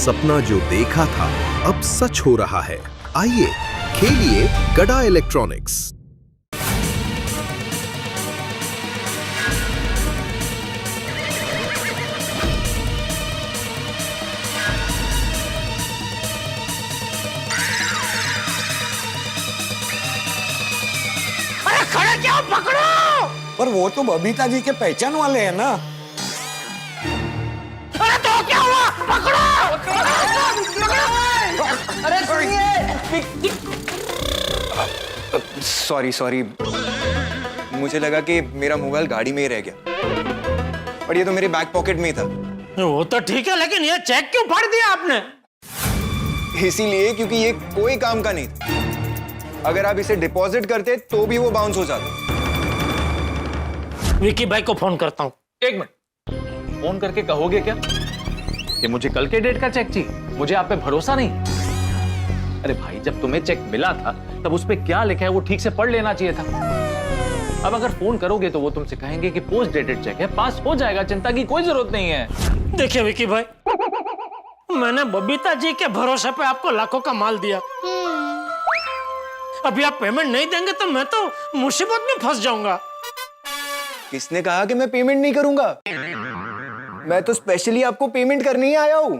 सपना जो देखा था अब सच हो रहा है। आइए खेलिए गडा इलेक्ट्रॉनिक्स। अरे खड़े क्या, पकड़ो। पर वो तो बबीता जी के पहचान वाले हैं ना। अरे तो क्या हुआ, पकड़ो। अरे सुनिए। सॉरी मुझे लगा कि मेरा मोबाइल गाड़ी में ही रह गया, और ये तो मेरे बैक पॉकेट में ही था। वो तो ठीक है, लेकिन ये चेक क्यों फाड़ दिया आपने? इसीलिए क्योंकि ये कोई काम का नहीं था। अगर आप इसे डिपॉजिट करते तो भी वो बाउंस हो जाता। विकी भाई को फोन करता हूँ। एक मिनट, फोन करके कहोगे क्या कि मुझे कल के डेट का चेक चाहिए? मुझे आप पे भरोसा नहीं? अरे भाई, जब तुम्हें चेक मिला था तब उस पे क्या लिखा है वो ठीक से पढ़ लेना चाहिए था। अब अगर फोन करोगे तो वो तुमसे कहेंगे कि पोस्ट डेटेड चेक है, पास हो जाएगा, चिंता की कोई जरूरत नहीं है। देखिए विकी भाई, मैंने बबीता जी के भरोसे पे आपको लाखों का माल दिया। अभी आप पेमेंट नहीं देंगे तो मैं तो मुसीबत में फंस जाऊंगा। किसने कहा कि मैं पेमेंट नहीं करूंगा? मैं तो स्पेशली आपको पेमेंट करने ही आया हूं।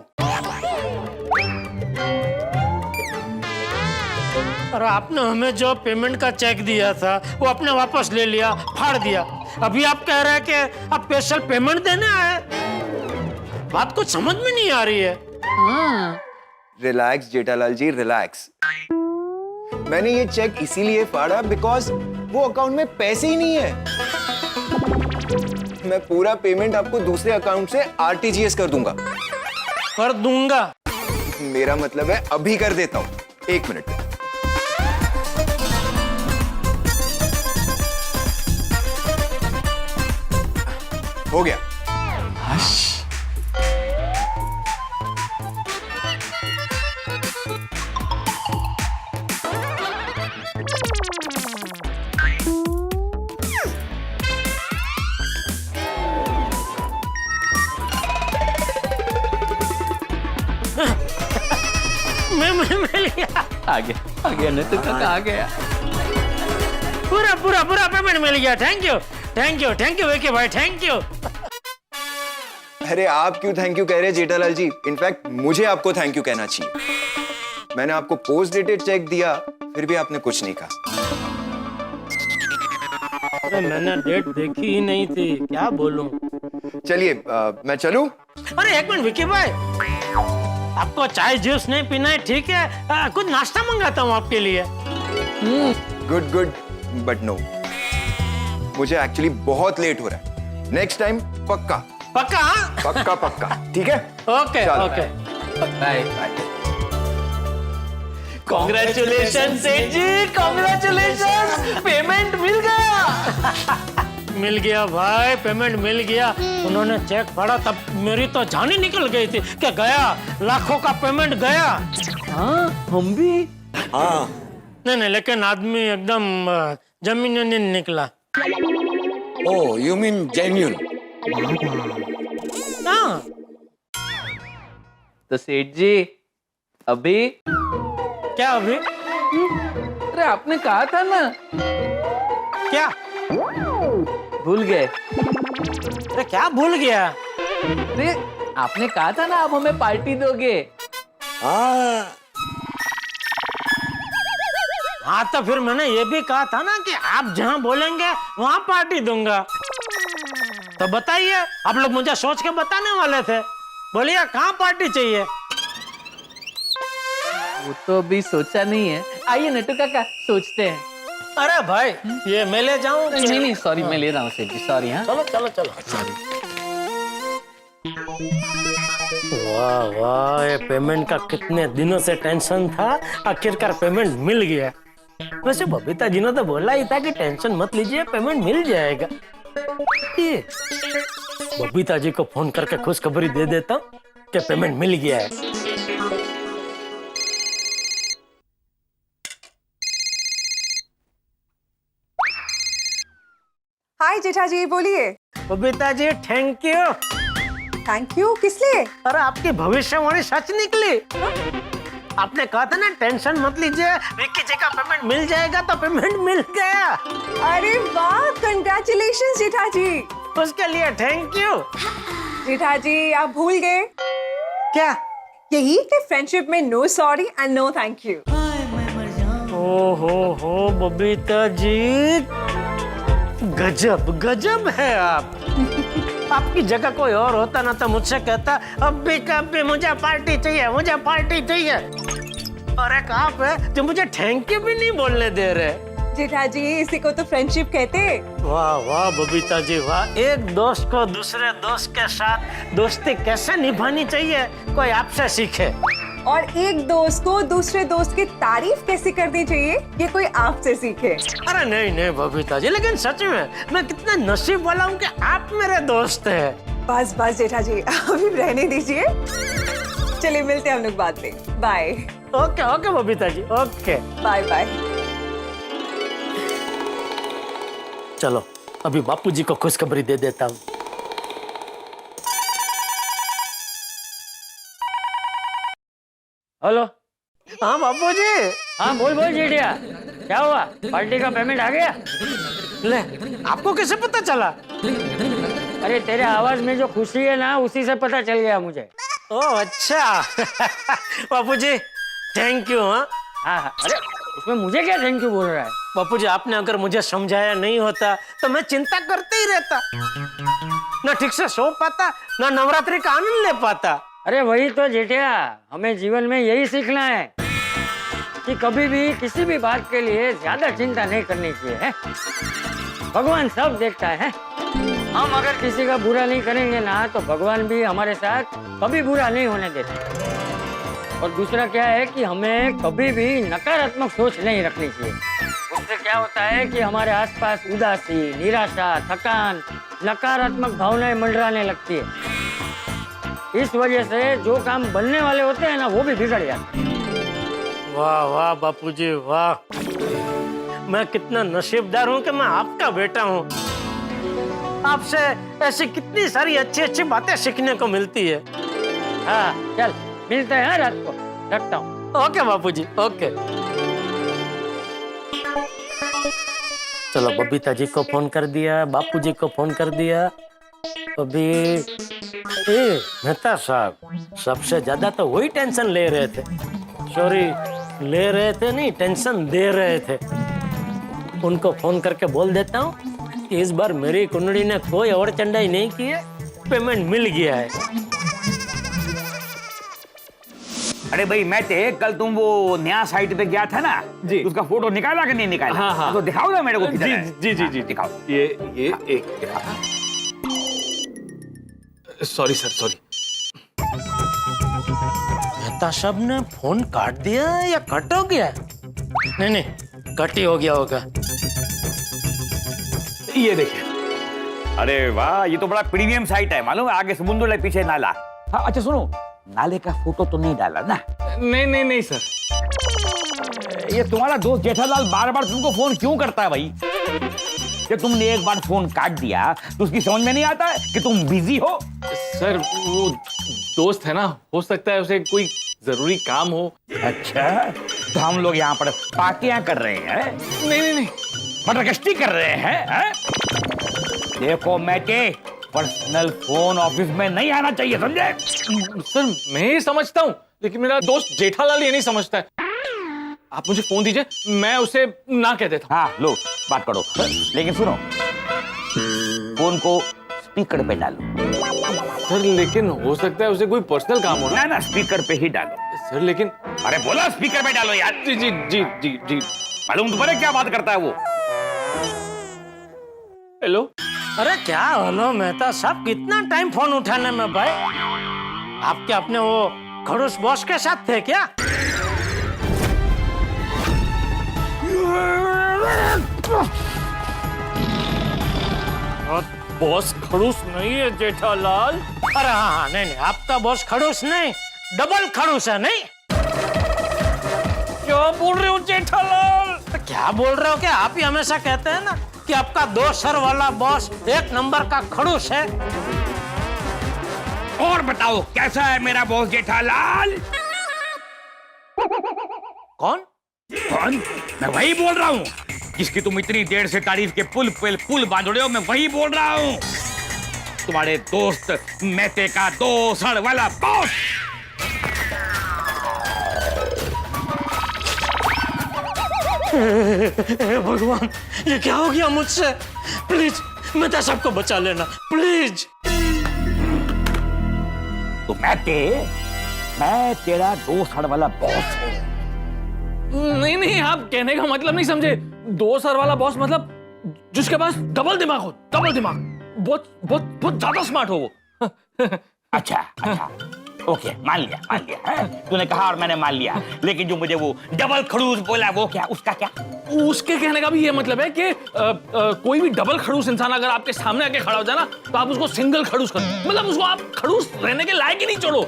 और आपने हमें जो पेमेंट का चेक दिया था वो आपने वापस ले लिया, फाड़ दिया। अभी आप कह रहे हैं कि आप स्पेशल पेमेंट देने आए। बात कुछ समझ में नहीं आ रही है। रिलैक्स जेठालाल जी, रिलैक्स। मैंने ये चेक इसीलिए फाड़ा बिकॉज वो अकाउंट में पैसे ही नहीं है। मैं पूरा पेमेंट आपको दूसरे अकाउंट से आरटीजीएस कर दूंगा। कर दूंगा? मेरा मतलब है अभी कर देता हूं। 1 मिनट। हो गया। मिल गया। आ गया नहीं तो आ गया। पूरा पेमेंट मिल गया। थैंक यू विकी भाई, थैंक यू। अरे आप क्यों थैंक यू कह रहे हैं जेठालाल जी? इनफैक्ट मुझे आपको थैंक यू कहना चाहिए। मैंने आपको पोस्ट डेटेड चेक दिया, फिर भी आपने कुछ नहीं कहा। अरे मैंने डेट देखी ही नहीं थी, क्या बोलूं। चलिए मैं चलूं? अरे एक मिनट विकी भाई, आपको चाय जूस नहीं पीना है ठीक है? कुछ नाश्ता मंगाता हूँ आपके लिए। गुड बट नो, मुझे एक्चुअली बहुत लेट हो रहा है। नेक्स्ट टाइम पक्का पक्का ठीक है? ओके। बाय। कांग्रेचुलेशन सेठ जी, कांग्रेचुलेशन, पेमेंट मिल गया। मिल गया भाई, पेमेंट मिल गया। उन्होंने चेक फाड़ा तब मेरी तो जान ही निकल गई थी कि गया, लाखों का पेमेंट गया। हाँ, हम भी। हाँ। नहीं, लेकिन आदमी एकदम जमीन नहीं निकला। ओ यू मीन जेन्युइन? हाँ। तो सेठ जी अभी क्या अभी? अरे आपने कहा था ना। क्या भूल गए? अरे क्या भूल गया? अरे आपने कहा था ना आप हमें पार्टी दोगे। हाँ। हाँ तो फिर मैंने ये भी कहा था ना कि आप जहाँ बोलेंगे वहाँ पार्टी दूंगा। तो बताइए, आप लोग मुझे सोच के बताने वाले थे। बोलिए कहाँ पार्टी चाहिए? वो तो अभी सोचा नहीं है। आइए नटू काका, सोचते हैं। अरे भाई ये मैं ले जाऊं? नहीं सॉरी, मैं ले रहा हूँ सेठ जी, सॉरी। हाँ चलो। वाह, ये पेमेंट का कितने दिनों से टेंशन था, आखिरकार पेमेंट मिल गया। वैसे बबीता जी ने तो बोला ही था कि टेंशन मत लीजिए, पेमेंट मिल जाएगा। ये बबीता जी को फोन करके खुशखबरी दे देता हूँ कि पेमेंट मिल गया है। हाय जेठा जी, बोलिए। Babita ji thank you. Thank you किस लिए? अरे आपकी भविष्यवाणी सच निकली। आपने कहा था ना टेंशन मत लीजिए, विक्की जी का पेमेंट मिल जाएगा, तो पेमेंट मिल गया। अरे वाह, कंग्रेचुलेशंस जेठा जी। उसके लिए थैंक यू। जेठा जी आप भूल गए क्या? यही कि फ्रेंडशिप में no sorry and no thank you. हो बबीता जी, गजब गजब है आप। आपकी जगह कोई और होता ना तो मुझसे कहता अभी कभी मुझे पार्टी चाहिए, मुझे पार्टी चाहिए। और एक आप है जो मुझे थैंक यू भी नहीं बोलने दे रहे। जेठा जी इसी को तो फ्रेंडशिप कहते। वाह वाह बबीता जी वाह, एक दोस्त को दूसरे दोस्त के साथ दोस्ती कैसे निभानी चाहिए कोई आपसे सीखे। और एक दोस्त को दूसरे दोस्त की तारीफ कैसे करनी चाहिए ये कोई आपसे सीखे। अरे नहीं नहीं बबीता जी, लेकिन सच में मैं कितना नसीब वाला हूँ कि आप मेरे दोस्त हैं। बस बस जेठा जी अभी रहने दीजिए, चलिए मिलते हैं हम लोग बाद में। Bye. Okay okay Babita ji, okay bye bye. चलो अभी बापूजी को खुशखबरी दे देता हूँ। हेलो। हाँ बापूजी। हाँ बोल बोल जेठिया, क्या हुआ? पार्टी का पेमेंट आ गया? ले, आपको कैसे पता चला? अरे तेरे आवाज में जो खुशी है ना उसी से पता चल गया मुझे। ओह अच्छा। बापूजी थैंक यू। हाँ हाँ, अरे उसमें मुझे क्या थैंक यू बोल रहा है? बापूजी, आपने अगर मुझे समझाया नहीं होता तो मैं चिंता करते ही रहता, ना ठीक से सो पाता, ना नवरात्रि का आनंद ले पाता। अरे वही तो जेठिया, हमें जीवन में यही सीखना है कि कभी भी किसी भी बात के लिए ज्यादा चिंता नहीं करनी चाहिए है? भगवान सब देखता है। हम अगर किसी का बुरा नहीं करेंगे ना तो भगवान भी हमारे साथ कभी बुरा नहीं होने देते। और दूसरा क्या है कि हमें कभी भी नकारात्मक सोच नहीं रखनी चाहिए। उससे क्या होता है कि हमारे आसपास उदासी, निराशा, थकान, नकारात्मक भावनाएं मंडराने लगती है। इस वजह से जो काम बनने वाले होते हैं ना वो भी बिगड़ जाते हैं। वाह वाह बापूजी वाह, मैं कितना नसीबदार हूँ कि मैं आपका बेटा हूँ। आपसे ऐसी कितनी सारी अच्छी अच्छी बातें सीखने को मिलती है। हाँ चल मिलते हैं रात को, रखता हूँ। ओके बापूजी ओके। चलो बबीता जी को फोन कर दिया, बापूजी को फोन कर दिया। अभी मेहता साहब, सबसे ज्यादा तो वही टेंशन ले रहे थे। सॉरी, ले रहे थे नहीं, टेंशन दे रहे थे। उनको फोन करके बोल देता हूँ कि इस बार मेरी कुंडली ने कोई और चंडाई नहीं की है, पेमेंट मिल गया है। अरे भाई मैं कल तुम वो नया साइट पे गया था ना जी, उसका फोटो निकाला कि नहीं निकाला? हाँ, हाँ। तो दिखाओ ना मेरे को। जी जी जी जी दिखाओ। ये एक सॉरी सर, सॉरी। मेहता साहब ने फोन काट दिया या कट हो गया? नहीं नहीं, कट ही हो गया होगा। ये देखिए। अरे वाह, ये तो बड़ा प्रीमियम साइट है, मालूम है? आगे समुद्र है, पीछे नाला। हाँ अच्छा सुनो, नाले का फोटो तो नहीं डाला ना? नहीं नहीं नहीं सर। ये तुम्हारा दोस्त जेठालाल बार बार तुमको फोन क्यों करता है भाई? जब तुमने एक बार फोन काट दिया तो उसकी समझ में नहीं आता है कि तुम बिजी हो? सर वो दोस्त है ना, हो सकता है उसे कोई जरूरी काम हो। अच्छा, तो हम लोग यहाँ पर पार्टियां कर रहे हैं? नहीं नहीं नहीं, मटरकश्ती कर रहे हैं? देखो मैके, पर्सनल फोन ऑफिस में नहीं आना चाहिए, समझे? सर मैं ही समझता हूँ, लेकिन मेरा दोस्त जेठालाल ये नहीं समझता है। आप मुझे फोन दीजिए, मैं उसे ना कह देता हूँ। हाँ लो बात करो, लेकिन सुनो, फोन को स्पीकर पे डालो। सर लेकिन हो सकता है उसे कोई पर्सनल काम हो ना ना, स्पीकर पे ही डालो। सर लेकिन अरे बोला स्पीकर पे डालो यार। जी जी जी जी जी। मालूम तुम्हारे क्या बात करता है वो? हेलो। अरे क्या हेलो मेहता साहब, कितना टाइम फोन उठाने में भाई? आपके अपने वो खड़ूस बॉस के साथ थे क्या? बॉस खड़ूस नहीं है जेठालाल। अरे हाँ हाँ, नहीं नहीं, आपका बॉस खड़ूस नहीं, डबल खड़ूस है। नहीं, क्या बोल रहे हो जेठालाल? तो क्या बोल रहे हो? क्या आप ही हमेशा कहते हैं ना कि आपका 2 सर वाला बॉस 1 नंबर का खड़ूस है। और बताओ कैसा है मेरा बॉस जेठालाल? कौन? कौन? मैं वही बोल रहा हूँ जिसकी तुम इतनी देर से तारीफ के पुल बांध रहे हो। मैं वही बोल रहा हूँ, तुम्हारे दोस्त मेहते का दोसड़ वाला बॉस। हे भगवान, ये क्या हो गया मुझसे? प्लीज मेहता साहब को बचा लेना प्लीज। तो मैं तेरा दोसड़ वाला बॉस हूँ। नहीं नहीं, आप कहने का मतलब नहीं समझे। 2 सर वाला बॉस मतलब जिसके पास डबल दिमाग हो, डबल दिमाग, बहुत बहुत बहुत ज्यादा स्मार्ट हो वो। अच्छा, ओके, मान लिया है? तूने कहा और मैंने मान लिया, लेकिन जो मुझे वो डबल खड़ूस बोला वो क्या, उसका क्या? उसके कहने का भी ये मतलब है कि कोई भी डबल खड़ूस इंसान अगर आपके सामने आके खड़ा हो जाए ना, तो आप उसको सिंगल खड़ूस कर दो। मतलब उसको आप खड़ूस रहने के लायक ही नहीं छोड़ो।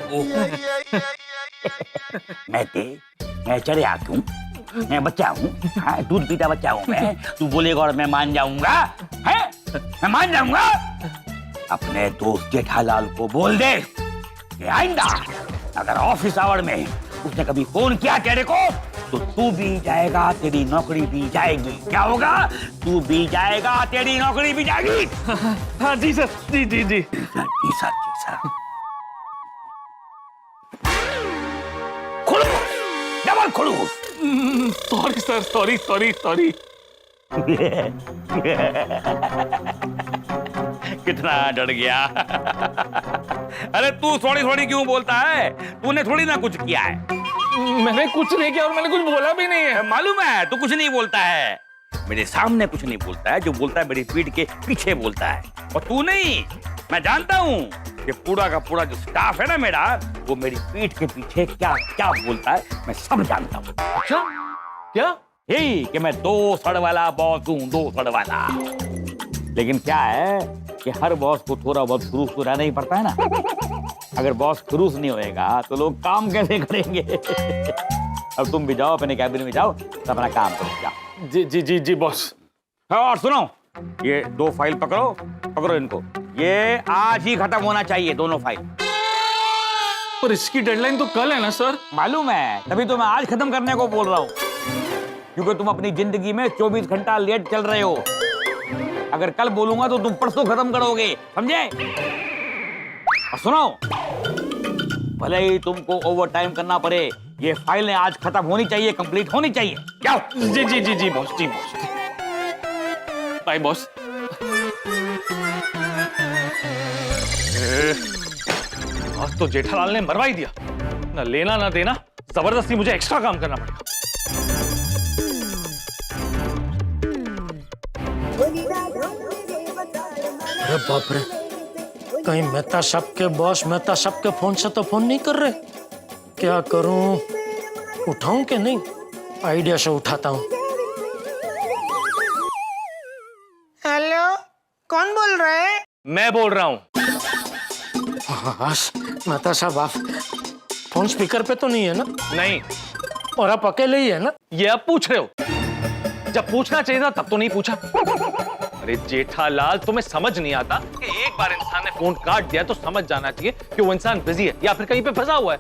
मैं चढ़िया क्यों? मैं बच्चा हूँ, दूध पीता बच्चा हूँ मैं। तू बोलेगा और मैं मान जाऊंगा? है? मैं मान जाऊंगा? अपने दोस्त जेठालाल को बोल दे कि आइंदा अगर ऑफिस आवर में उसने कभी फोन किया तेरे को, तो तू भी जाएगा, तेरी नौकरी भी जाएगी। क्या होगा? तू भी जाएगा, तेरी नौकरी भी जाएगी। हाँ जी सर, जी जी जी। जी सर। डबल खड़ूस। Sorry sir, sorry. कितना डर गया। अरे तू सॉरी क्यों बोलता है? तूने थोड़ी ना कुछ किया है। मैंने कुछ नहीं किया और मैंने कुछ बोला भी नहीं है। मालूम है तू कुछ नहीं बोलता है। मेरे सामने कुछ नहीं बोलता है, जो बोलता है मेरी पीठ के पीछे बोलता है। और तू नहीं, मैं जानता हूँ कि पूरा का पूरा जो स्टाफ है ना मेरा, वो मेरी पीठ के पीछे क्या क्या बोलता है मैं सब जानता हूँ। अच्छा, क्या? यही कि मैं दोसड़ वाला बॉस हूँ, दोसड़ वाला। लेकिन क्या है कि हर बॉस को थोड़ा बहुत खड़ूस तो रहना ही पड़ता है ना। अगर बॉस खड़ूस नहीं होएगा तो लोग काम कैसे करेंगे? अब तुम भी जाओ, अपने कैबिन में जाओ, तो अपना काम करो, जाओ। जी बॉस। हाँ, और सुनो, ये 2 फाइल पकड़ो इनको। ये आज ही खत्म होना चाहिए, दोनों फाइल। पर इसकी डेडलाइन तो कल है ना सर? मालूम है, तभी तो मैं आज खत्म करने को बोल रहा हूँ, क्योंकि तुम अपनी जिंदगी में 24 घंटा लेट चल रहे हो। अगर कल बोलूंगा तो तुम परसों खत्म करोगे, समझे? और सुनो, भले ही तुमको ओवर टाइम करना पड़े, ये फाइलें आज खत्म होनी चाहिए, कंप्लीट होनी चाहिए। जाओ। जी बॉस, बाय बॉस। आज तो जेठालाल ने मरवा ही दिया, ना लेना ना देना, जबरदस्ती मुझे एक्स्ट्रा काम करना पड़ेगा। अरे बाप रे, कहीं मेहता साहब के बॉस मेहता साहब के फोन से तो फोन नहीं कर रहे। क्या करूं, उठाऊं कि नहीं? आइडिया से उठाता हूं। हेलो, कौन बोल रहा है? मैं बोल रहा हूँ। हाँ, मेहता साहब आप फोन स्पीकर पे तो नहीं है ना? नहीं। और आप अकेले ही है ना? ये आप पूछ रहे हो? जब पूछना चाहिए था तब तो नहीं पूछा। अरे जेठालाल, तुम्हें समझ नहीं आता कि एक बार इंसान ने फोन काट दिया तो समझ जाना चाहिए कि वो इंसान बिजी है या फिर कहीं पे फंसा हुआ है।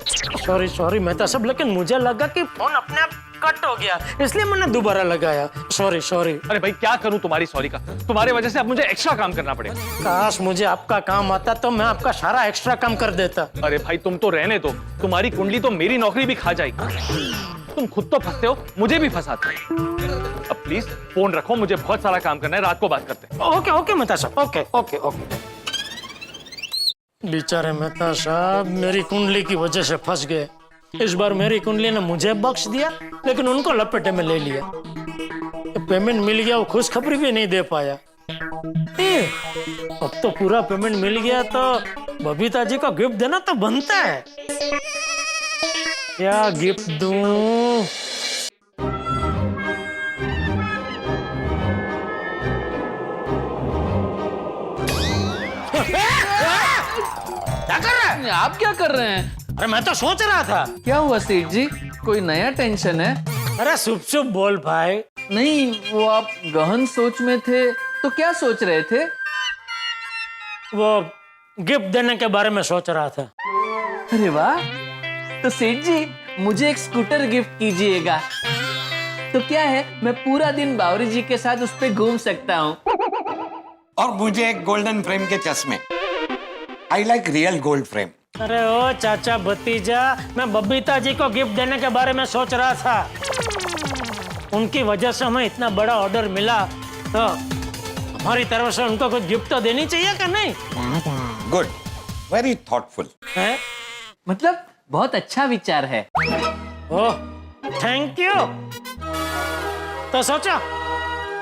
सॉरी मेहता साहब, लेकिन मुझे लगा कि फोन अपने आप कट हो गया, इसलिए मैंने दोबारा लगाया। सॉरी। अरे भाई, क्या करूं तुम्हारी सॉरी का? तुम्हारे वजह से अब मुझे एक्स्ट्रा काम करना पड़ेगा। काश मुझे आपका काम आता तो मैं आपका सारा एक्स्ट्रा काम कर देता। अरे भाई, तुम तो रहने दो, तुम्हारी कुंडली तो मेरी नौकरी भी खा जाएगी। तुम खुद तो फंसते हो, मुझे भी फंसाते हो। अब प्लीज फोन रखो, मुझे बहुत सारा काम करना है, रात को बात करते हैं। ओके मेहता साहब, ओके। बेचारे मेहता साहब मेरी कुंडली की वजह से फंस गए। इस बार मेरी कुंडली ने मुझे बख्श दिया, लेकिन उनको लपेटे में ले लिया। पेमेंट मिल गया, वो खुशखबरी भी नहीं दे पाया। अब तो पूरा पेमेंट मिल गया तो बबीता जी को गिफ्ट देना तो बनता है। क्या गिफ्ट दूं? क्या कर रहे हैं? आप क्या कर रहे हैं? अरे मैं तो सोच रहा था। क्या हुआ सेठ जी, कोई नया टेंशन है? अरे शुभ बोल भाई। नहीं, वो आप गहन सोच में थे, तो क्या सोच रहे थे? गिफ्ट देने के बारे में सोच रहा था। अरे वाह, तो सेठ जी मुझे एक स्कूटर गिफ्ट कीजिएगा तो क्या है, मैं पूरा दिन बावरी जी के साथ उस पे घूम सकता हूँ। और मुझे एक गोल्डन फ्रेम के चश्मे। I like real gold frame. अरे ओ चाचा भतीजा, मैं बबीता जी को गिफ्ट देने के बारे में सोच रहा था। उनकी वजह से हमें इतना बड़ा ऑर्डर मिला, तो हमारी तरफ से उनको कुछ गिफ्ट तो देनी चाहिए कि नहीं? Good, very thoughtful. है? मतलब बहुत अच्छा विचार है। ओह, थैंक यू। तो सोचो,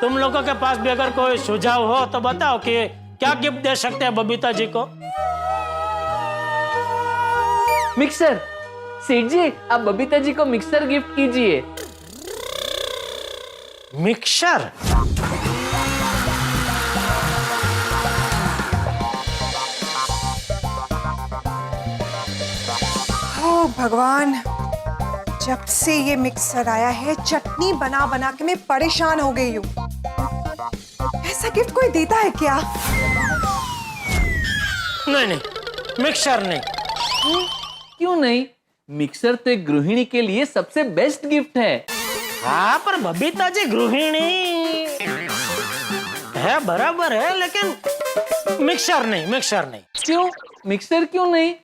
तुम लोगों के पास भी अगर कोई सुझाव हो तो बताओ कि क्या गिफ्ट दे सकते हैं बबीता जी को। मिक्सर। सेठ जी आप बबीता जी को मिक्सर गिफ्ट कीजिए। मिक्सर? ओ भगवान, जब से ये मिक्सर आया है चटनी बना बना के मैं परेशान हो गई हूँ। ऐसा गिफ्ट कोई देता है क्या? नहीं नहीं, मिक्सर नहीं। क्यों नहीं? मिक्सर तो एक गृहिणी के लिए सबसे बेस्ट गिफ्ट है। हाँ, पर बबीता जी गृहिणी है, बराबर है, लेकिन मिक्सर नहीं, मिक्सर नहीं। क्यों मिक्सर क्यों नहीं?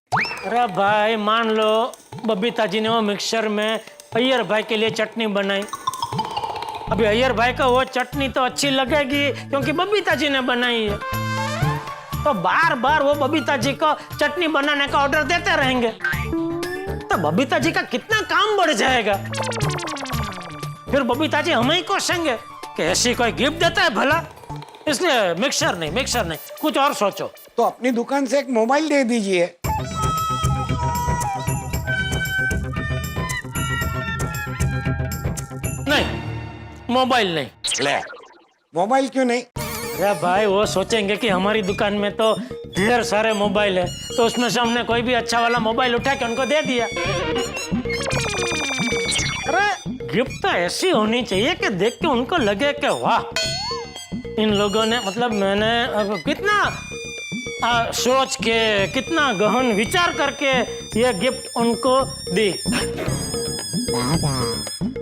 अरे भाई, मान लो बबीता जी ने वो मिक्सर में अय्यर भाई के लिए चटनी बनाई। अभी अय्यर भाई को वो चटनी तो अच्छी लगेगी क्योंकि बबीता जी ने बनाई है, तो बार बार वो बबीता जी को चटनी बनाने का ऑर्डर देते रहेंगे, तो बबीता जी का कितना काम बढ़ जाएगा। फिर बबीता जी हमें ही कोसेंगे कि ऐसी कोई गिफ्ट देता है भला। इसलिए मिक्सर नहीं, मिक्सर नहीं, कुछ और सोचो। तो अपनी दुकान से एक मोबाइल दे दीजिए। नहीं, मोबाइल नहीं। ले, मोबाइल क्यों नहीं? अरे भाई, वो सोचेंगे कि हमारी दुकान में तो ढेर सारे मोबाइल है, तो उसमें से हमने कोई भी अच्छा वाला मोबाइल उठा के उनको दे दिया। अरे गिफ्ट तो ऐसी होनी चाहिए कि देख के उनको लगे कि वाह, इन लोगों ने, मतलब मैंने कितना सोच के, कितना गहन विचार करके ये गिफ्ट उनको दी।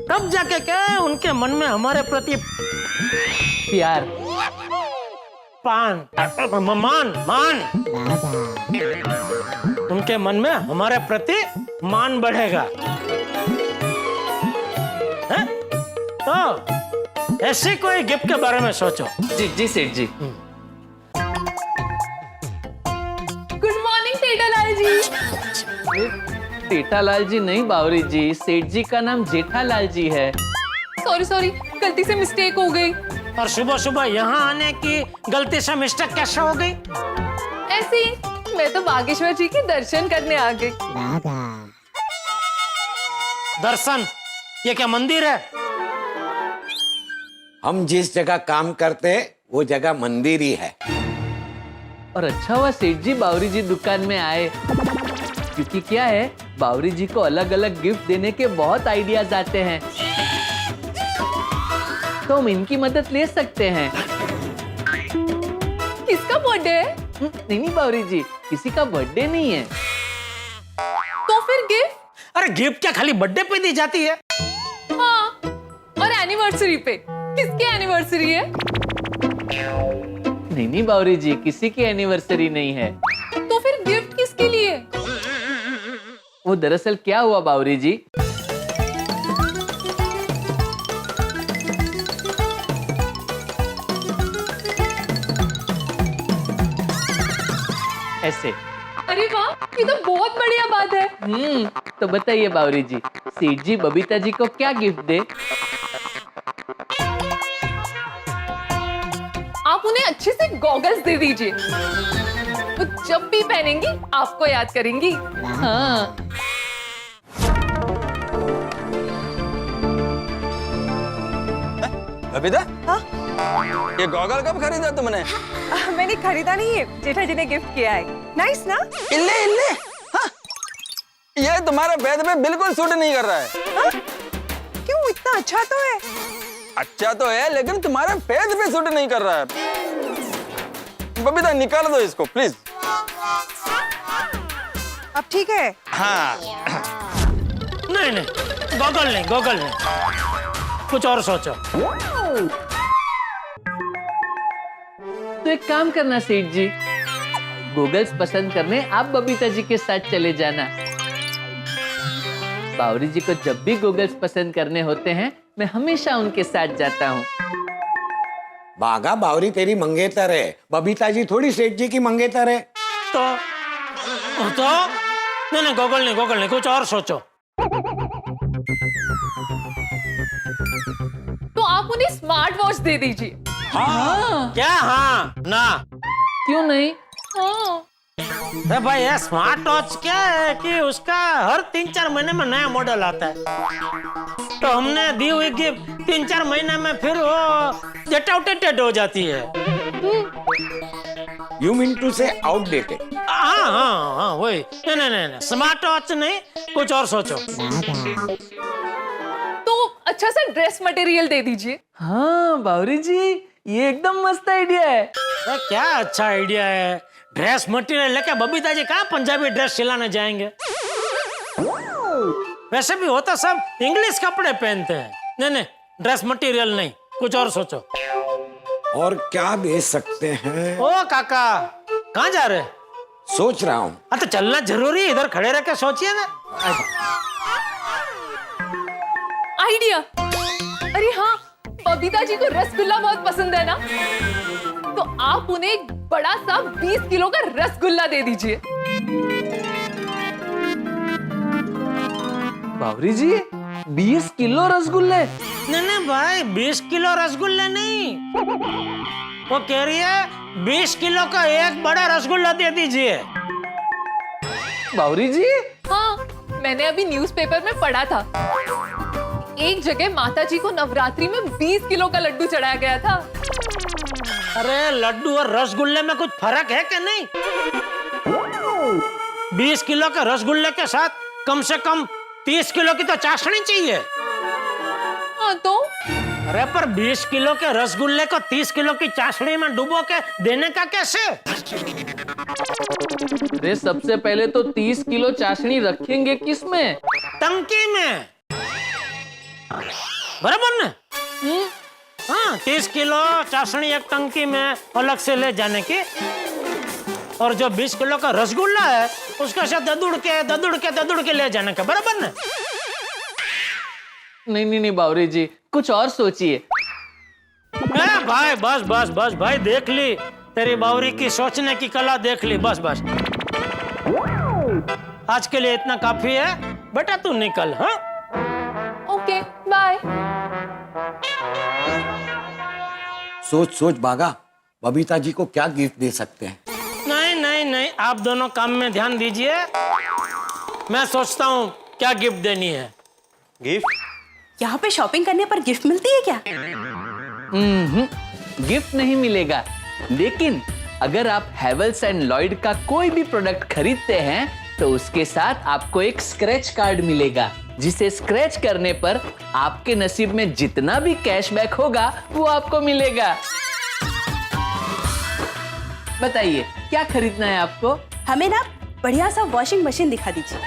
तब जाके क्या उनके मन में हमारे प्रति प्यार, मान उनके मन में हमारे प्रति मान बढ़ेगा। है? तो ऐसे कोई गिफ्ट के बारे में सोचो। जी जी सेठ जी। गुड मॉर्निंग टेटालाल जी। जेठालाल जी नहीं बावरी जी, सेठ जी का नाम जेठालाल जी है। सॉरी सॉरी, गलती से मिस्टेक हो गई। और सुबह सुबह यहाँ आने की गलती से मिस्टेक कैसे हो गई? ऐसे ही, मैं तो बागेश्वर जी के दर्शन करने आ गई। दर्शन? ये क्या मंदिर है? हम जिस जगह काम करते वो जगह मंदिर ही है। और अच्छा हुआ सेठ जी बावरी जी दुकान में आए, क्योंकि क्या है, बावरी जी को अलग अलग गिफ्ट देने के बहुत आइडियाज आते हैं, तो हम इनकी मदद ले सकते हैं। किसका बर्थडे है? नहीं नहीं बावरी जी, किसी का बर्थडे नहीं है। तो फिर गिफ्ट? अरे गिफ्ट क्या खाली बर्थडे पे दी जाती है? हाँ, और एनिवर्सरी पे। किसकी एनिवर्सरी है? नहीं नहीं बावरी जी, किसी की एनिवर्सरी नहीं है। तो फिर गिफ्ट किसके लिए? वो दरअसल क्या हुआ बावरी जी, ऐसे। अरे वाह, ये तो बहुत बढ़िया बात है। तो बताइए बावरी जी, सेठ जी बबीता जी को क्या गिफ्ट दे? आप उन्हें अच्छे से गॉगल्स दे दीजिए, वो जब भी पहनेंगी आपको याद करेंगी। हाँ। बबीता, हाँ? ये गॉगल कब खरीदा तुमने? मैंने खरीदा नहीं है, जेठा जी ने गिफ्ट किया है। नाइस ना? इल्ले इल्ले, हाँ? ये तुम्हारे बैद पे बिल्कुल सूट नहीं कर रहा है। हाँ? क्यों, इतना अच्छा तो है। अच्छा तो है, लेकिन तुम्हारे फेस पे सूट नहीं कर रहा है। बबीता निकाल दो इसको प्लीज। अब ठीक है? हाँ नहीं नहीं गॉगल नहीं कुछ और सोचो। तो एक काम करना सेठ जी, गूगल्स पसंद करने आप बबीता जी के साथ चले जाना। बावरी जी को जब भी गूगल्स पसंद करने होते हैं मैं हमेशा उनके साथ जाता हूँ। बागा बावरी तेरी मंगेतर है, बबीता जी थोड़ी सेठ जी की मंगेतर है। तो नहीं गॉगल नहीं कुछ और सोचो। तो आप उन्हें स्मार्ट वॉच दे दीजिए। हाँ क्या? हाँ ना क्यों नहीं? हाँ। अरे भाई ये स्मार्ट वॉच क्या है कि उसका हर 3-4 महीने में नया मॉडल आता है, तो हमने दी हुई गिफ्ट 3-4 महीने में फिर वो जेट आउटडेटेड हो जाती है। यू मीन टू से आउटडेटेड? हाँ वही। नहीं स्मार्ट वॉच नहीं कुछ और सोचो। तो अच्छा सा ड्रेस मटेरियल दे दीजिए। हाँ बावरी जी ये एकदम मस्त आइडिया है। अरे क्या अच्छा आइडिया है, ड्रेस मटेरियल लेके बबीता जी कहाँ पंजाबी ड्रेस सिलाने जाएंगे? वैसे भी होता सब इंग्लिश कपड़े पहनते हैं। नहीं ड्रेस मटेरियल नहीं कुछ और सोचो। और क्या दे सकते हैं? ओ काका कहाँ जा रहे? सोच रहा हूँ। हाँ तो चलना जरूरी है, इधर खड़े रह के सोचिए ना। आइडिया। अरे हाँ, बबीता जी को रसगुल्ला बहुत पसंद है ना, तो आप उन्हें एक बड़ा सा 20 किलो का रसगुल्ला दे दीजिए। बावरी जी 20 किलो रसगुल्ले? नहीं भाई 20 किलो रसगुल्ले नहीं, वो कह रही है 20 किलो का एक बड़ा रसगुल्ला दे दीजिए। बावरी जी हाँ, मैंने अभी न्यूज़पेपर में पढ़ा था, एक जगह माता जी को नवरात्रि में 20 किलो का लड्डू चढ़ाया गया था। अरे लड्डू और रसगुल्ले में कुछ फर्क है क्या? नहीं 20 किलो के रसगुल्ले के साथ कम से कम 30 किलो की तो चाशनी चाहिए। हाँ तो? अरे पर 20 किलो के रसगुल्ले को 30 किलो की चाशनी में डुबो के देने का कैसे? अरे सबसे पहले तो 30 किलो चाशनी रखेंगे किसमें? टंकी में, बराबर ना? हाँ 30 किलो चाशनी एक टंकी में अलग से ले जाने की, और जो 20 किलो का रसगुल्ला है उसका साथ ददुड़ के ले जाने का, बराबर ना? नहीं बावरी जी कुछ और सोचिए। भाई बस भाई देख ली तेरी बावरी की सोचने की कला, देख ली बस। आज के लिए इतना काफी है बेटा, तू निकल। हाँ ओके बाय। सोच बागा, बबीता जी को क्या गिफ्ट दे सकते हैं? नहीं आप दोनों काम में ध्यान दीजिए, मैं सोचता हूँ क्या गिफ्ट देनी है। गिफ्ट? यहाँ पे शॉपिंग करने पर गिफ्ट मिलती है क्या? गिफ्ट नहीं मिलेगा, लेकिन अगर आप हैवेल्स एंड लॉयड का कोई भी प्रोडक्ट खरीदते हैं तो उसके साथ आपको एक स्क्रैच कार्ड मिलेगा, जिसे स्क्रैच करने पर आपके नसीब में जितना भी कैशबैक होगा वो आपको मिलेगा। बताइए क्या खरीदना है आपको? हमें ना बढ़िया सा वॉशिंग मशीन दिखा दीजिए।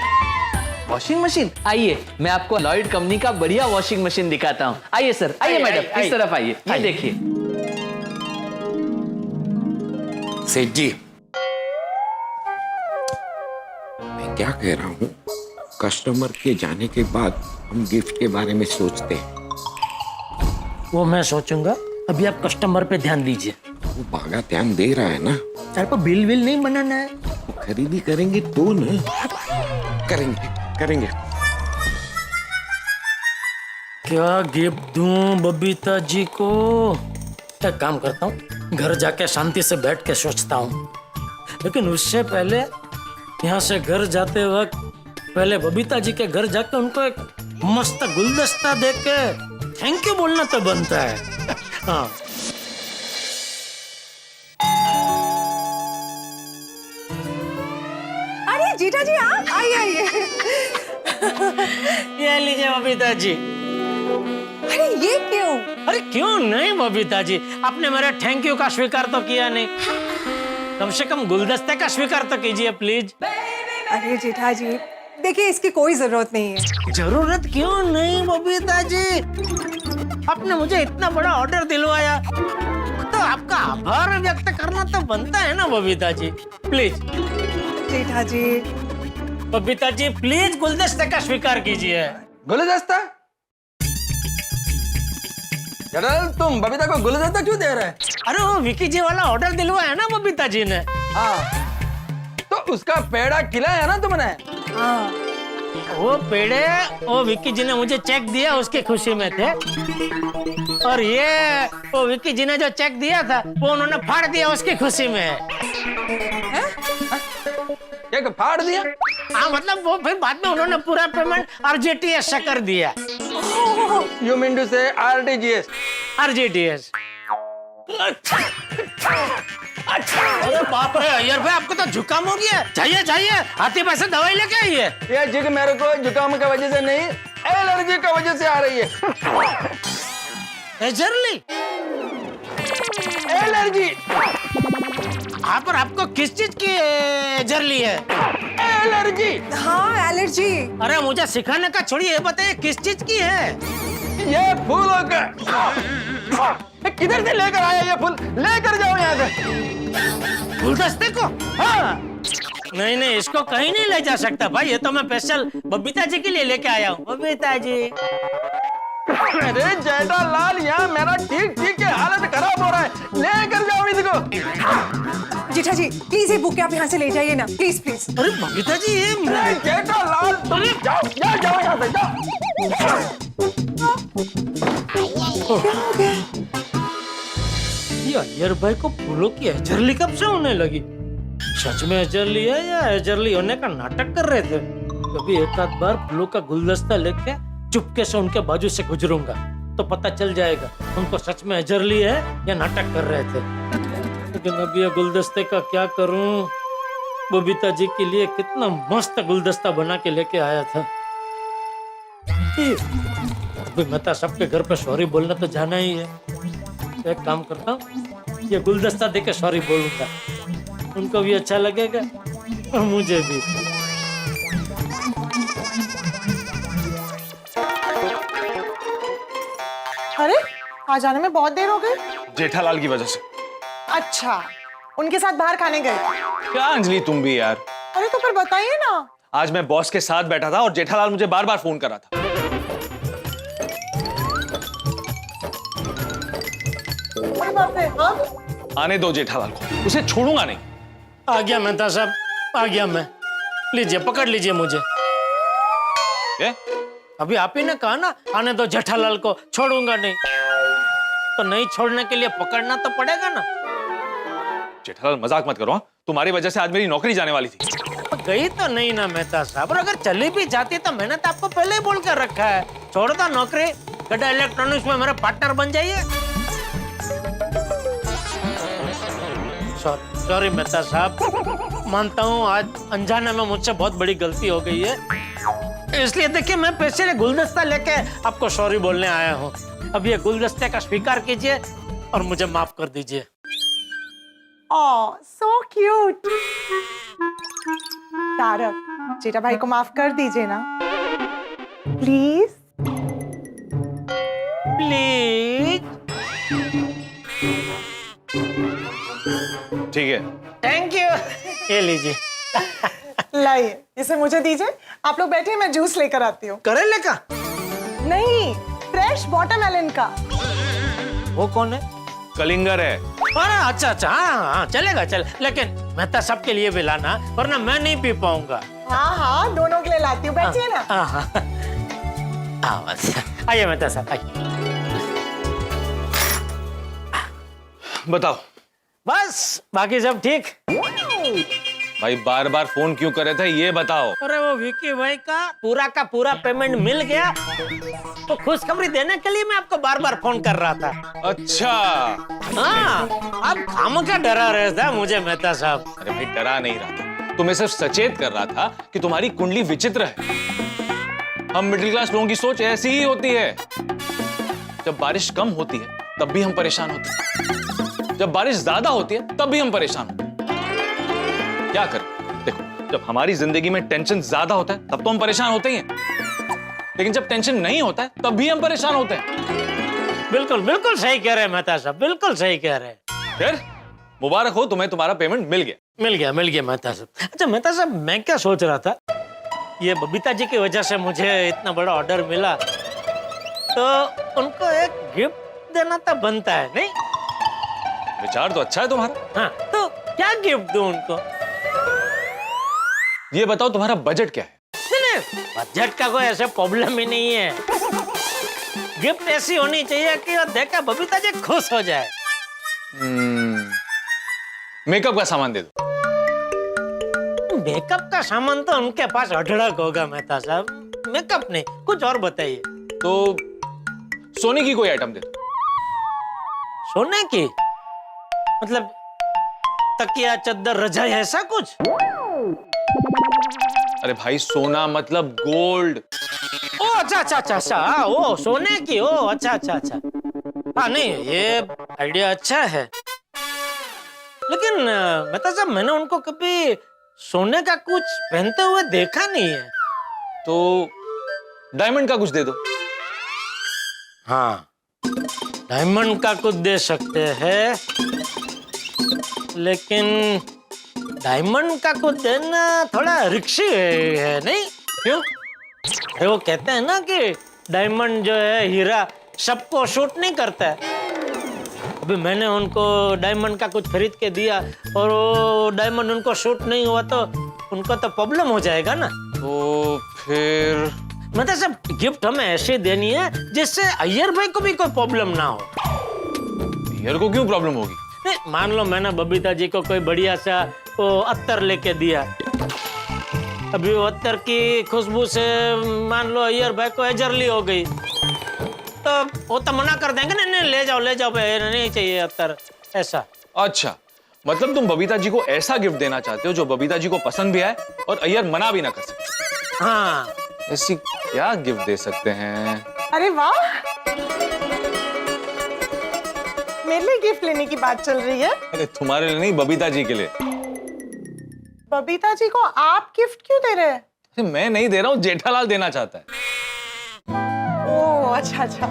Washing machine? आइए मैं आपको लॉयड कंपनी का बढ़िया वॉशिंग मशीन दिखाता हूँ। आइए सर, आइए मैडम, इस तरफ आइए, ये देखिए। सेठ जी, मैं क्या कह रहा हूँ, कस्टमर के जाने के बाद हम गिफ्ट के बारे में सोचते हैं। वो मैं सोचूंगा, अभी आप कस्टमर पे ध्यान दीजिए। वो बागा ध्यान दे रहा है ना। यार पर बिल नहीं बनाना है। वो खरीदी करेंगे तो ना। करेंगे। क्या गिफ्ट दूं बबीता जी को? एक काम करता हूँ, घर जाके शांति से बैठ के सोचता हूँ, लेकिन उससे पहले यहाँ से घर जाते वक्त पहले बबीता जी के घर जाके उनको एक मस्त गुलदस्ता दे के थैंक यू बोलना तो बनता है। हाँ अरे जीजा जी आप आइए। ये लीजिए बबीता जी। अरे ये क्यों? अरे क्यों नहीं बबीता जी, आपने मेरे थैंक यू का स्वीकार तो किया नहीं। कम से कम गुलदस्ते का स्वीकार तो कीजिए प्लीज। अरे जेठा जी, देखिए इसकी कोई जरूरत नहीं है। जरूरत क्यों नहीं बबीता जी? आपने मुझे इतना बड़ा ऑर्डर दिलवाया तो आपका आभार व्यक्त करना तो बनता है ना बबीता जी। प्लीज जेठा जी, बबीता जी प्लीज गुलदस्ते का स्वीकार कीजिए। गुलदस्ता? जेठालाल, तुम बबीता को गुलदस्ता क्यों दे रहे हैं? अरे वो विकी जी वाला ऑर्डर दिलवाया ना बबीता जी ने। हाँ, तो उसका पेड़ा खिलाया ना तुमने? हाँ। वो पेड़े वो विक्की जी ने मुझे चेक दिया उसकी खुशी में थे, और ये वो विक्की जी ने जो चेक दिया था वो उन्होंने फाड़ दिया उसकी खुशी में। क्या फाड़ दिया? हाँ मतलब वो फिर बाद में उन्होंने पूरा पेमेंट आरजेटीएस से कर दिया। You mean to say RTGS? आरजेटीएस। अरे बाप रे अय्यर भाई, आपको तो जुकाम हो गया। जाइए जाइए, आते पैसे दवाई लेके आइए। ये जिग मेरे को जुकाम की वजह से नहीं, एलर्जी की वजह से आ रही है। एजरली एलर्जी? हाँ, पर आपको किस चीज की एजरली है? एलर्जी? हाँ एलर्जी। अरे मुझे सिखाने का छोड़िए, ये बताइए किस चीज की है? ये फूलों का। किधर से लेकर आया ये फूल? लेकर जाओ यहाँ से। गुलदस्ते को? हाँ। नहीं नहीं, इसको कहीं नहीं ले जा सकता भाई, ये तो मैं स्पेशल बबीता जी के लिए लेके आया हूँ। बबीता जी। अरे जेठालाल, यहाँ मेरा ठीक ठीक के हालत खराब हो रहा है, लेकर जाओ इसको। जेठा जी प्लीज ये बुक आप यहाँ से ले जाइए ना, प्लीज प्लीज। अरे बबीता जी ये जेठालाल, तुम जाओ जाओ जाओ यहाँ से जाओ। ये अय्यर भाई को फूलों की एजरली कब से होने लगी? सच में एजरली है या एजरली होने का नाटक कर रहे थे? कभी एक आध बार फूलों का गुलदस्ता लेके चुपके से उनके बाजू से गुजरूंगा तो पता चल जाएगा उनको सच में एजरली है या नाटक कर रहे थे। लेकिन अभी ये गुलदस्ते का क्या करूं? बबीता जी के लिए कितना मस्त गुलदस्ता बना के लेके आया था। अभी मेहता सबके घर पे सॉरी बोलना तो जाना ही है। एक काम करता हूँ, ये गुलदस्ता देके सॉरी बोलूंगा, उनको भी अच्छा लगेगा और मुझे भी। अरे आ जाने में बहुत देर हो गई। जेठालाल की वजह से। अच्छा, उनके साथ बाहर खाने गए? क्या अंजलि तुम भी यार। अरे तो फिर बताइए ना। आज मैं बॉस के साथ बैठा था और जेठालाल मुझे बार बार फोन कर रहा था। आने दो जेठालाल को, उसे छोड़ूंगा नहीं। आ गया मेहता साहब, आ गया मैं। लीजिए पकड़ लीजिए मुझे। ये? अभी आप ही ने कहा ना आने दो जेठालाल को, छोड़ूंगा नहीं। तो नहीं छोड़ने के लिए पकड़ना तो पड़ेगा ना। जेठालाल मजाक मत करो, हाँ? तुम्हारी वजह से आज मेरी नौकरी जाने वाली थी। गई तो नहीं ना मेहता साहब, और अगर चली भी जाती तो मैंने तो आपको पहले ही बोल कर रखा है, छोड़ दो नौकरी, गड्ढा इलेक्ट्रॉनिक्स में मेरा पार्टनर बन जाइए। सॉरी मेहता साहब, मानता हूँ आज अनजाने में मुझसे बहुत बड़ी गलती हो गई है, इसलिए देखिए मैं पैसे गुलदस्ता लेके आपको सॉरी बोलने आया हूँ। अब ये गुलदस्ते का स्वीकार कीजिए और मुझे माफ कर दीजिए। ओह सो क्यूट। तारक, जेठा भाई को माफ कर दीजिए ना प्लीज। प्लीज। ठीक है, थैंक यू। ये लीजिए। लाइए, इसे मुझे दीजिए। आप लोग बैठिए, मैं जूस लेकर आती हूँ। करेले का? नहीं, फ्रेश वाटरमेलन का। वो कौन है? कलिंगर है। अरे अच्छा अच्छा, हाँ हाँ चलेगा चले, लेकिन मेहता सबके लिए भी लाना, वरना मैं नहीं पी पाऊंगा। हाँ हाँ, दोनों के लिए लाती हूँ, बैठिए ना। हाँ हाँ हाँ, बस आइए मेहता साहब आइए। बताओ। बस बाकी सब ठीक। भाई बार बार फोन क्यों कर रहे थे ये बताओ। अरे वो विकी भाई का पूरा पेमेंट मिल गया, तो खुशखबरी देने के लिए मैं आपको बार बार फोन कर रहा था। अच्छा। हाँ, आप खामखा डरा रहे थे मुझे मेहता साहब। अरे भाई डरा नहीं रहा था, तुम्हें सिर्फ सचेत कर रहा था कि तुम्हारी कुंडली विचित्र है। हम मिडिल क्लास लोगों की सोच ऐसी ही होती है। जब बारिश कम होती है तब भी हम परेशान होते हैं, जब बारिश ज्यादा होती है तब भी हम परेशान होते हैं। क्या करें? देखो, जब हमारी जिंदगी में टेंशन ज्यादा होता है तब तो हम परेशान होते ही हैं, लेकिन जब टेंशन नहीं होता है तब भी हम परेशान होते हैं। बिल्कुल बिल्कुल सही कह रहे हैं मेहता साहब, बिल्कुल सही कह रहे हैं। फिर मुबारक हो तुम्हें, तुम्हारा पेमेंट मिल गया। मिल गया मेहता साहब। अच्छा मेहता साहब, मैं क्या सोच रहा था, ये बबीता जी की वजह से मुझे इतना बड़ा ऑर्डर मिला, तो उनको एक गिफ्ट देना तो बनता है नहीं? विचार तो अच्छा है तुम्हारा। हाँ, तो क्या गिफ्ट दूं उनको? ये बताओ तुम्हारा बजट क्या है? नहीं, बजट का कोई ऐसा प्रॉब्लम ही नहीं है। गिफ्ट ऐसी होनी चाहिए कि वो देखकर बबीता जी खुश हो जाए। मेकअप का सामान दे दो। मेकअप का सामान तो उनके पास अढड़क होगा मेहता साहब, मेकअप नहीं, कुछ और बताइए। तो सोने की कोई आइटम दे दो। सोने की मतलब तकिया, चद्दर, रजाई, ऐसा कुछ? अरे भाई, सोना मतलब गोल्ड। ओ अच्छा, ओ सोने की, ओ अच्छा। हाँ नहीं, ये आइडिया अच्छा है, लेकिन मेहता साहब मैंने उनको कभी सोने का कुछ पहनते हुए देखा नहीं है। तो डायमंड का कुछ दे दो। हाँ, डायमंड का कुछ दे सकते हैं, लेकिन डायमंड का कुछ देना थोड़ा रिक्शी है नहीं? क्यों? अरे वो कहते हैं ना कि डायमंड जो है, हीरा सबको शूट नहीं करता है। अभी मैंने उनको डायमंड का कुछ खरीद के दिया और वो डायमंड उनको शूट नहीं हुआ तो उनको तो प्रॉब्लम हो जाएगा ना। तो फिर मतलब सब गिफ्ट हमें ऐसे देनी है जिससे अय्यर भाई को भी कोई प्रॉब्लम ना हो। अय्यर को क्यों प्रॉब्लम होगी? नहीं, मान लो मैंने बबीता जी को कोई बढ़िया सा वो अत्तर लेके दिया, अभी वो अत्तर की खुशबू से मान लो अय्यर भाई को एजरली हो गई, तो वो तो मना कर देंगे ना, नहीं ले जाओ भाई, नहीं चाहिए अत्तर, ऐसा। अच्छा, मतलब तुम बबीता जी को ऐसा गिफ्ट देना चाहते हो जो बबीता जी को पसंद भी आए और अय्यर मना भी ना कर सके। हाँ, ऐसी क्या गिफ्ट दे सकते हैं? अरे वाह, मेरे लिए गिफ्ट लेने की बात चल रही है। अरे तुम्हारे लिए नहीं, बबीता जी के लिए। बबीता जी को आप गिफ्ट क्यों दे रहे हैं? अरे मैं नहीं दे रहा हूँ, जेठालाल देना चाहता है। ओह अच्छा।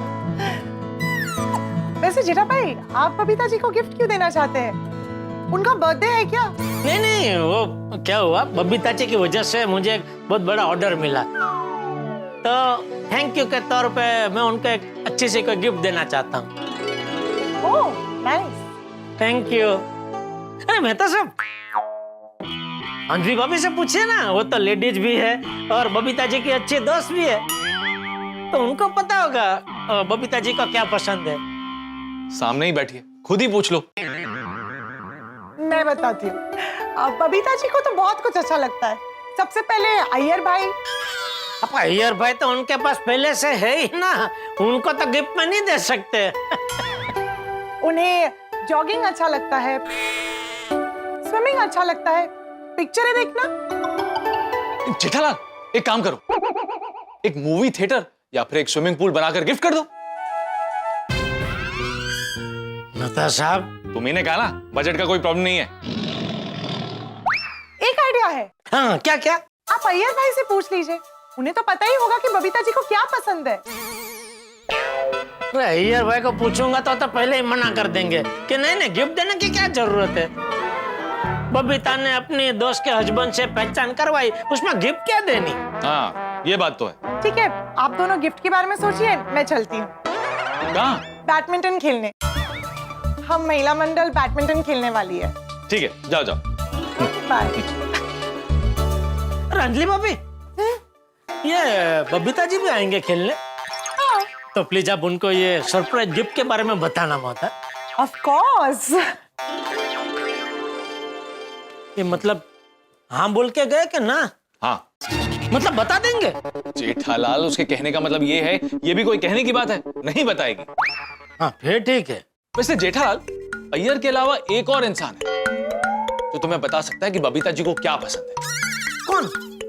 वैसे जेठा भाई, आप बबीता जी को गिफ्ट क्यों देना चाहते हैं? उनका बर्थडे है क्या? नहीं, वो क्या हुआ, बबीता जी की वजह से मुझे एक बहुत बड़ा ऑर्डर मिला, तो थैंक यू के तौर पे मैं उनको एक अच्छी सी कोई गिफ्ट देना चाहता हूँ। Oh nice, thank you. अरे मेहता साहब, अंजलि भाभी से पूछिए ना, वो तो लेडीज भी है और बबीता जी की अच्छी दोस्त भी है, तो उनको पता होगा बबीता जी को क्या पसंद है। सामने ही बैठी है, खुद ही पूछ लो। मैं बताती हूँ। बबीता जी को तो बहुत कुछ अच्छा लगता है। सबसे पहले अय्यर भाई। अब अय्यर भाई तो उनके पास पहले से है ही ना, उनको तो गिफ्ट में नहीं दे सकते। उन्हें जॉगिंग अच्छा लगता है, स्विमिंग अच्छा लगता है, पिक्चरें देखना। जेठालाल, एक काम करो, एक मूवी थिएटर या फिर एक स्विमिंग पूल बनाकर गिफ्ट कर दो। मेहता साहब, तुम इन्हें कहा ना, बजट का कोई प्रॉब्लम नहीं है। एक आइडिया है। हाँ, क्या? आप अय्यर भाई से पूछ लीजिए, उन्हें तो पता ही होगा कि बबीता जी को क्या पसंद है। अय्यर भाई को पूछूंगा तो पहले ही मना कर देंगे कि नहीं, गिफ्ट देने की क्या जरूरत है। बबीता ने अपनी दोस्त के हस्बैंड से पहचान करवाई, उसमें गिफ्ट क्या देनी? हाँ, ये बात तो है। ठीक है, आप दोनों गिफ्ट के बारे में सोचिए, मैं चलती हूँ। कहाँ? बैडमिंटन खेलने। हम महिला मंडल बैडमिंटन खेलने वाली है। ठीक है, जाओ। बाय। अंजलि भाभी, ये बबीता जी भी आएंगे खेलने? हाँ। तो प्लीज आप उनको ये सरप्राइज गिफ्ट के बारे में बताना मत। Of course. ये मतलब हाँ बोल के गए कि ना? हाँ, मतलब बता देंगे? जेठालाल, उसके कहने का मतलब ये है, ये भी कोई कहने की बात है, नहीं बताएगी। हाँ, फिर ठीक है। वैसे जेठालाल, अय्यर के अलावा एक और इंसान है जो तुम्हें बता सकता है कि बबीता जी को क्या पसंद है। कौन?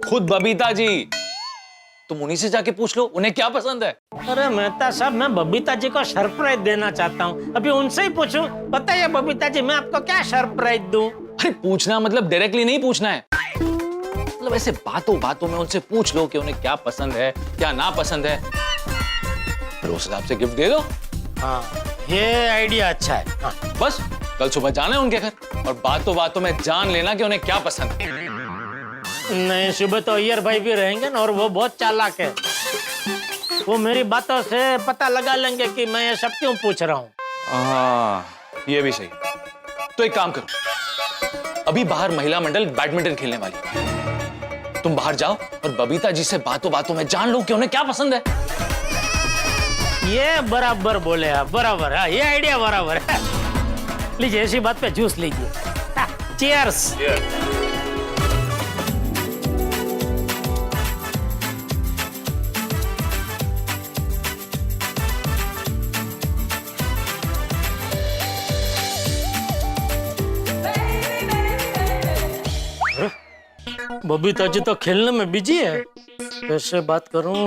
खुद बबीता जी। तुम उन्हीं से जाके पूछ लो, उन्हें क्या पसंद है। अरे मेहता साहब, मैं बबीता जी को सरप्राइज देना चाहता हूँ, अभी उनसे ही पूछूं। बताइए बबीता जी, मैं आपको क्या सरप्राइज दूं? अरे पूछना मतलब डायरेक्टली नहीं पूछना है, मतलब ऐसे बातों बातों में उनसे पूछ लो कि उन्हें क्या पसंद है क्या ना पसंद है, फिर उस हिसाब से गिफ्ट दे दो। हाँ ये आइडिया अच्छा है। हाँ। बस कल सुबह जाना है उनके घर और बातों बातों में जान लेना कि उन्हें क्या पसंद है। नहीं सुबह तो अय्यर भाई भी रहेंगे ना, और वो बहुत चालाक है, वो मेरी बातों से पता लगा लेंगे कि मैं ये सब क्यों पूछ रहा हूँ। हाँ ये भी सही। तो एक काम करो, अभी बाहर महिला मंडल बैडमिंटन खेलने वाली है, तुम बाहर जाओ और बबीता जी से बातों बातों में जान लो कि उन्हें क्या पसंद है। ये बराबर बोले आप, बराबर है, ये आइडिया बराबर है। लीजिए ऐसी बात पे जूस लीजिए। चीयर्स। बबीता जी तो खेलने में बिजी है, कैसे बात करूं?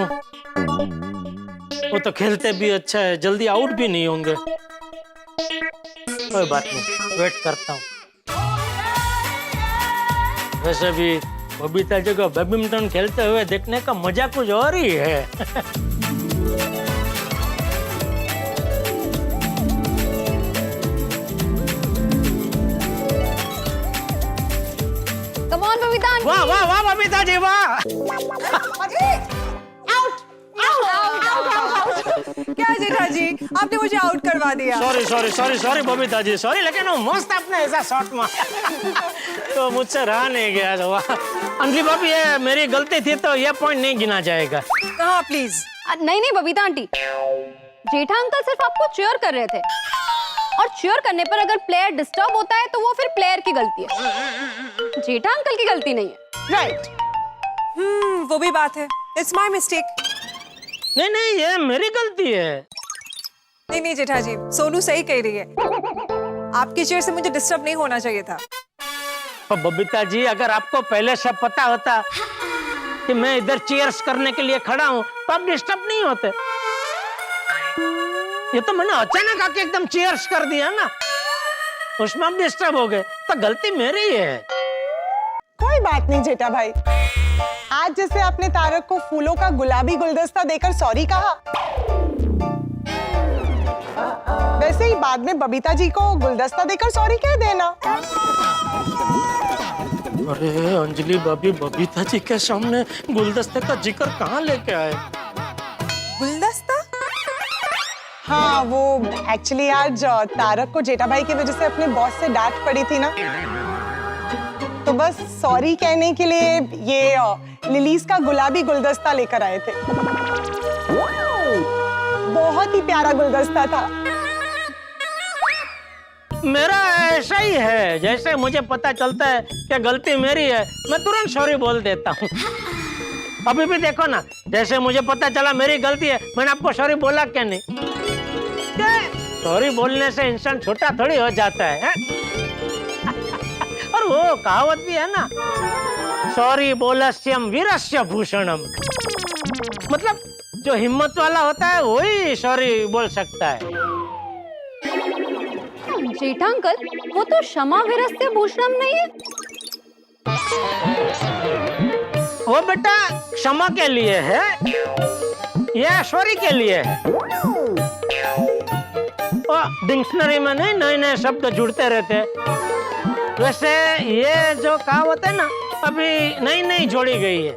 वो तो खेलते भी अच्छा है, जल्दी आउट भी नहीं होंगे। कोई बात नहीं, वेट करता हूँ। वैसे भी बबीता जी को बैडमिंटन खेलते हुए देखने का मजा कुछ और ही है। Come on Babita aunty. वाह वाह वाह बबीता जी वाह। क्या जेठा जी, आपने मुझे आउट करवा दिया। Sorry sorry sorry sorry Babita ji sorry, लेकिन वो मस्त आपने ऐसा शॉट मारा तो मुझसे रहा नहीं गया। तो अंजलि भाभी ये मेरी गलती थी, तो ये पॉइंट नहीं गिना जाएगा। हाँ प्लीज। नहीं नहीं बबीता आंटी, जेठा अंकल सिर्फ आपको चीयर कर रहे थे, और चीयर करने पर अगर प्लेयर डिस्टर्ब होता है तो वो फिर प्लेयर की गलती है, जेठा अंकल की गलती नहीं है। राइट। वो भी बात है, इट्स माय मिस्टेक। नहीं नहीं ये मेरी गलती है। नहीं नहीं जेठा जी, सोनू सही कह रही है, आपकी चेयर से मुझे डिस्टर्ब नहीं होना चाहिए था। और बबीता जी अगर आपको पहले से पता होता कि मैं इधर चीयर्स करने के लिए खड़ा हूँ तो आप डिस्टर्ब नहीं होते। ये तो मैंने अचानक आके एकदम चीयर्स कर दिया ना, उसमें आप डिस्टर्ब हो गए, तो गलती मेरी है। कोई बात नहीं जेठा भाई, आज जैसे आपने तारक को फूलों का गुलाबी गुलदस्ता देकर सॉरी कहा, वैसे ही बाद में बबीता जी को गुलदस्ता देकर सॉरी कह देना। अरे अंजलि भाभी बबीता जी के सामने गुलदस्ते का जिक्र कहाँ लेके आए? गुलदस्ता? हाँ वो एक्चुअली आज तारक को जेठा भाई की वजह से अपने बॉस से डांट पड़ी थी ना, तो बस सॉरी कहने के लिए ये लिलीज का गुलाबी गुलदस्ता लेकर आए थे। बहुत ही प्यारा गुलदस्ता था। मेरा ऐसा ही है, जैसे मुझे पता चलता है कि गलती मेरी है मैं तुरंत सॉरी बोल देता हूँ। अभी भी देखो ना, जैसे मुझे पता चला मेरी गलती है, मैंने आपको सॉरी बोला क्या नहीं? सॉरी बोलने से इंसान छोटा थोड़ी हो जाता है? और वो कहावत भी है ना, सॉरी बोलस्यम वीरस्य भूषणम, मतलब जो हिम्मत वाला होता है वही सॉरी बोल सकता है। जेठा अंकल, वो तो क्षमा वीरस्य भूषणम नहीं है। वो बेटा क्षमा के लिए है या सॉरी के लिए है? डिक्शनरी में नहीं नए नए शब्द जुड़ते रहते। वैसे ये जो कहावत है ना, अभी नई नई जोड़ी गई है।